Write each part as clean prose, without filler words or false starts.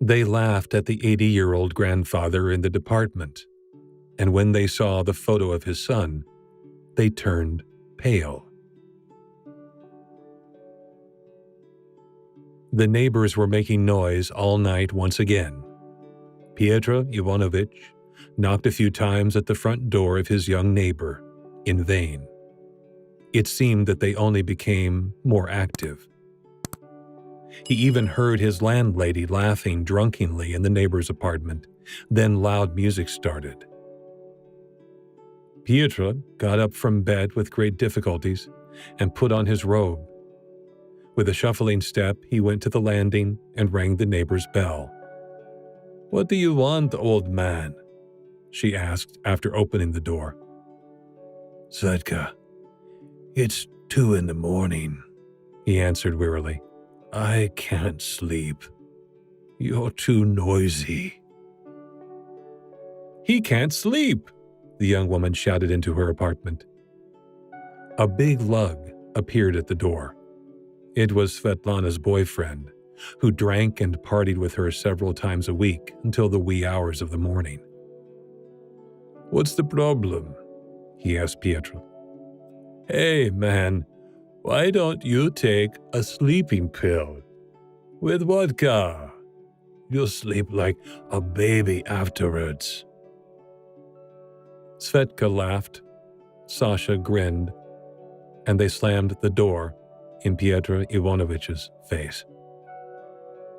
They laughed at the 80-year-old grandfather in the department, and when they saw the photo of his son, they turned pale. The neighbors were making noise all night once again. Pietro Ivanovich knocked a few times at the front door of his young neighbor, in vain. It seemed that they only became more active. He even heard his landlady laughing drunkenly in the neighbor's apartment. Then loud music started. Pietro got up from bed with great difficulties and put on his robe. With a shuffling step, he went to the landing and rang the neighbor's bell. "What do you want, old man?" she asked after opening the door. "Zetka, it's 2 a.m, he answered wearily. "I can't sleep. You're too noisy." "He can't sleep!" the young woman shouted into her apartment. A big lug appeared at the door. It was Svetlana's boyfriend, who drank and partied with her several times a week until the wee hours of the morning. "What's the problem?" he asked Pietro. "Hey, man, why don't you take a sleeping pill? With vodka. You'll sleep like a baby afterwards." Svetka laughed, Sasha grinned, and they slammed the door in Pietro Ivanovich's face.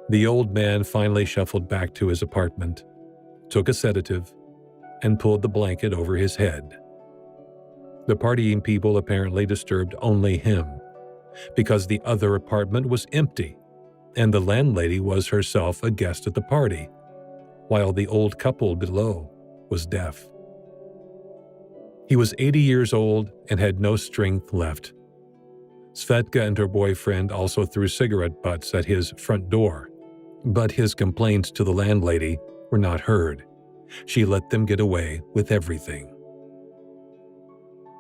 The old man finally shuffled back to his apartment, took a sedative, and pulled the blanket over his head. The partying people apparently disturbed only him, because the other apartment was empty, and the landlady was herself a guest at the party, while the old couple below was deaf. He was 80 years old and had no strength left. Svetka and her boyfriend also threw cigarette butts at his front door, but his complaints to the landlady were not heard. She let them get away with everything.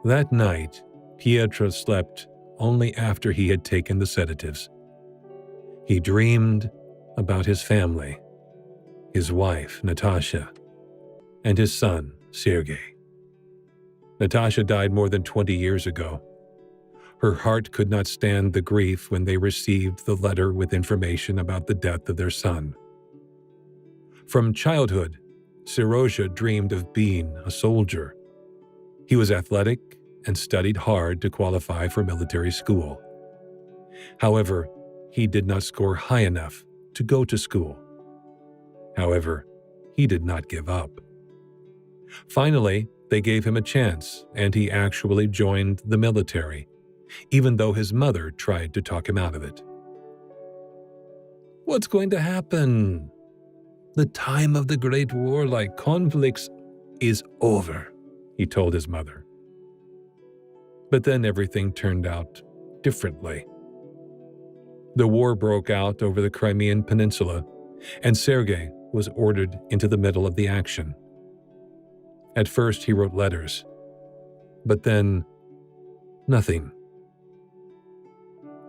That night, Pietro slept only after he had taken the sedatives. He dreamed about his family, his wife, Natasha, and his son, Sergei. Natasha died more than 20 years ago. Her heart could not stand the grief when they received the letter with information about the death of their son. From childhood, Serozha dreamed of being a soldier. He was athletic and studied hard to qualify for military school. However, he did not score high enough to go to school. However, he did not give up. Finally, they gave him a chance, and he actually joined the military, even though his mother tried to talk him out of it. "What's going to happen? The time of the great warlike conflicts is over," he told his mother. But then everything turned out differently. The war broke out over the Crimean Peninsula, and Sergei was ordered into the middle of the action. At first he wrote letters, but then nothing.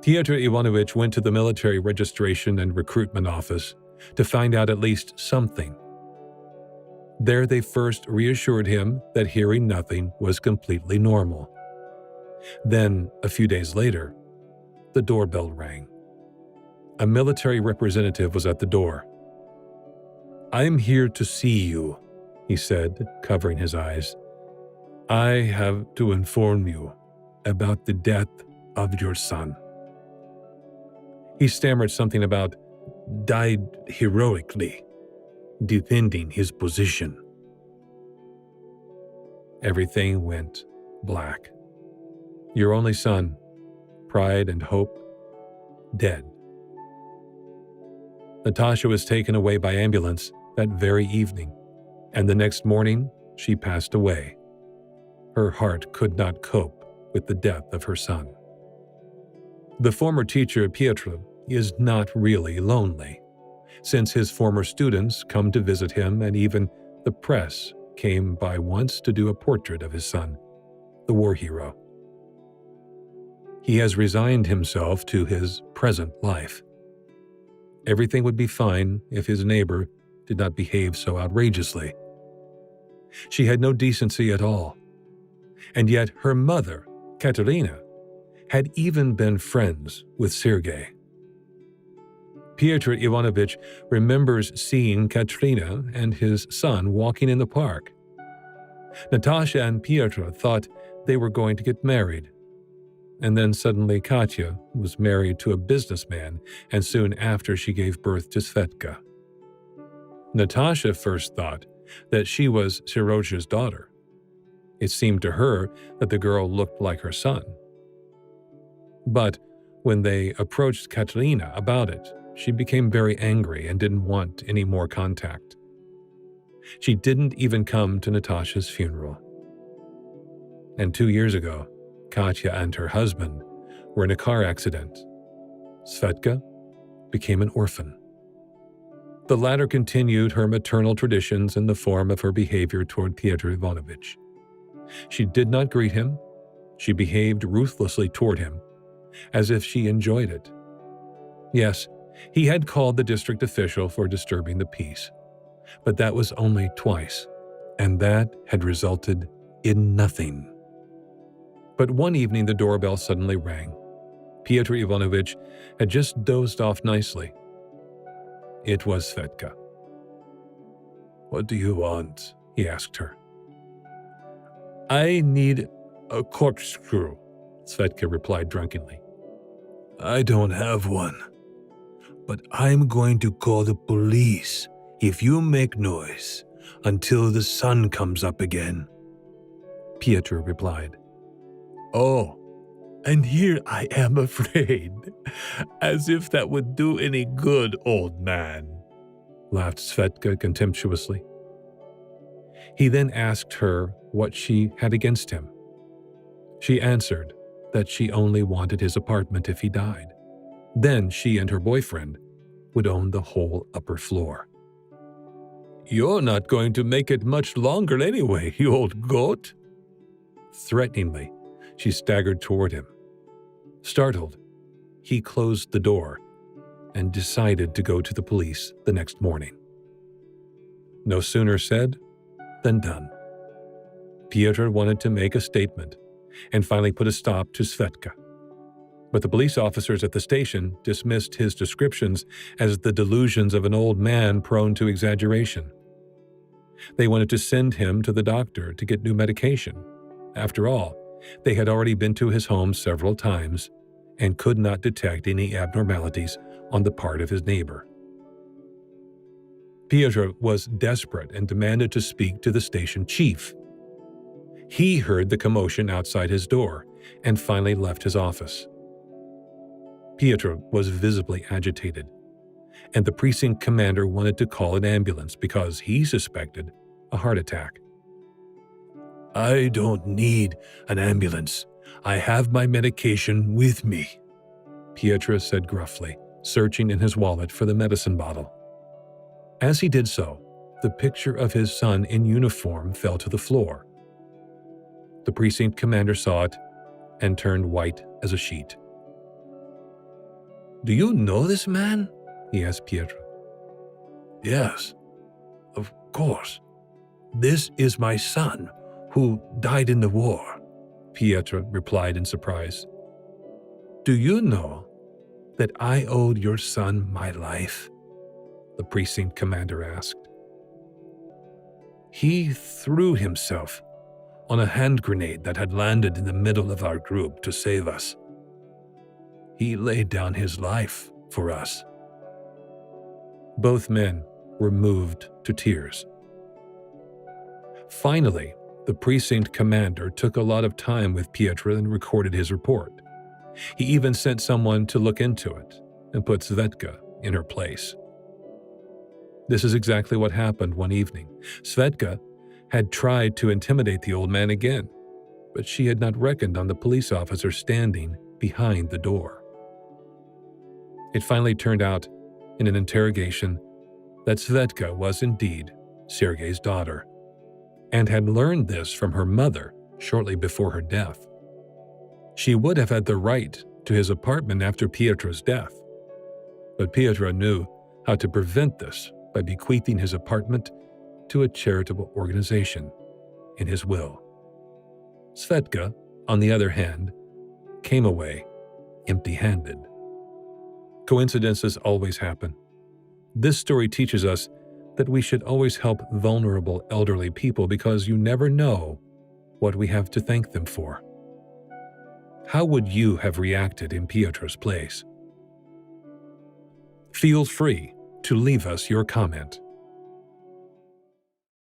Piotr Ivanovich went to the military registration and recruitment office to find out at least something. There they first reassured him that hearing nothing was completely normal. Then, a few days later, the doorbell rang. A military representative was at the door. "I'm here to see you," he said, covering his eyes. "I have to inform you about the death of your son." He stammered something about "died heroically, defending his position." Everything went black. Your only son, pride and hope, dead. Natasha was taken away by ambulance that very evening, and the next morning she passed away. Her heart could not cope with the death of her son. The former teacher, Pietro, is not really lonely, since his former students come to visit him, and even the press came by once to do a portrait of his son, the war hero. He has resigned himself to his present life. Everything would be fine if his neighbor did not behave so outrageously. She had no decency at all. And yet her mother, Katerina, had even been friends with Sergei. Pyotr Ivanovich remembers seeing Katerina and his son walking in the park. Natasha and Pyotr thought they were going to get married. And then suddenly Katya was married to a businessman, and soon after she gave birth to Svetka. Natasha first thought that she was Serozha's daughter. It seemed to her that the girl looked like her son. But when they approached Katerina about it, she became very angry and didn't want any more contact. She didn't even come to Natasha's funeral. And 2 years ago, Katya and her husband were in a car accident. Svetka became an orphan. The latter continued her maternal traditions in the form of her behavior toward Pyotr Ivanovich. She did not greet him. She behaved ruthlessly toward him, as if she enjoyed it. Yes, he had called the district official for disturbing the peace, but that was only twice, and that had resulted in nothing. But one evening the doorbell suddenly rang. Pyotr Ivanovich had just dozed off nicely. It was Svetka. "What do you want?" he asked her. "I need a corkscrew," Svetka replied drunkenly. "I don't have one, but I'm going to call the police if you make noise until the sun comes up again," Pyotr replied. "Oh, and here I am afraid. As if that would do any good, old man," laughed Svetka contemptuously. He then asked her what she had against him. She answered that she only wanted his apartment if he died. Then she and her boyfriend would own the whole upper floor. "You're not going to make it much longer anyway, you old goat." Threateningly, she staggered toward him. Startled, he closed the door and decided to go to the police the next morning. No sooner said than done. Pyotr wanted to make a statement and finally put a stop to Svetka. But the police officers at the station dismissed his descriptions as the delusions of an old man prone to exaggeration. They wanted to send him to the doctor to get new medication. After all, they had already been to his home several times and could not detect any abnormalities on the part of his neighbor. Pyotr was desperate and demanded to speak to the station chief. He heard the commotion outside his door and finally left his office. Pyotr was visibly agitated, and the precinct commander wanted to call an ambulance because he suspected a heart attack. "I don't need an ambulance. I have my medication with me," Pyotr said gruffly, searching in his wallet for the medicine bottle. As he did so, the picture of his son in uniform fell to the floor. The precinct commander saw it and turned white as a sheet. "Do you know this man?" he asked Pyotr. "Yes, of course. This is my son, who died in the war," Pyotr replied in surprise. "Do you know that I owed your son my life?" the precinct commander asked. "He threw himself on a hand grenade that had landed in the middle of our group to save us. He laid down his life for us." Both men were moved to tears. Finally, the precinct commander took a lot of time with Pyotr and recorded his report. He even sent someone to look into it and put Svetka in her place. This is exactly what happened one evening. Svetka had tried to intimidate the old man again, but she had not reckoned on the police officer standing behind the door. It finally turned out, in an interrogation, that Svetka was indeed Sergei's daughter, and had learned this from her mother shortly before her death. She would have had the right to his apartment after Pyotr's death, but Pyotr knew how to prevent this by bequeathing his apartment to a charitable organization in his will. Svetka, on the other hand, came away empty-handed. Coincidences always happen. This story teaches us that we should always help vulnerable elderly people because you never know what we have to thank them for. How would you have reacted in Pietro's place? Feel free to leave us your comment.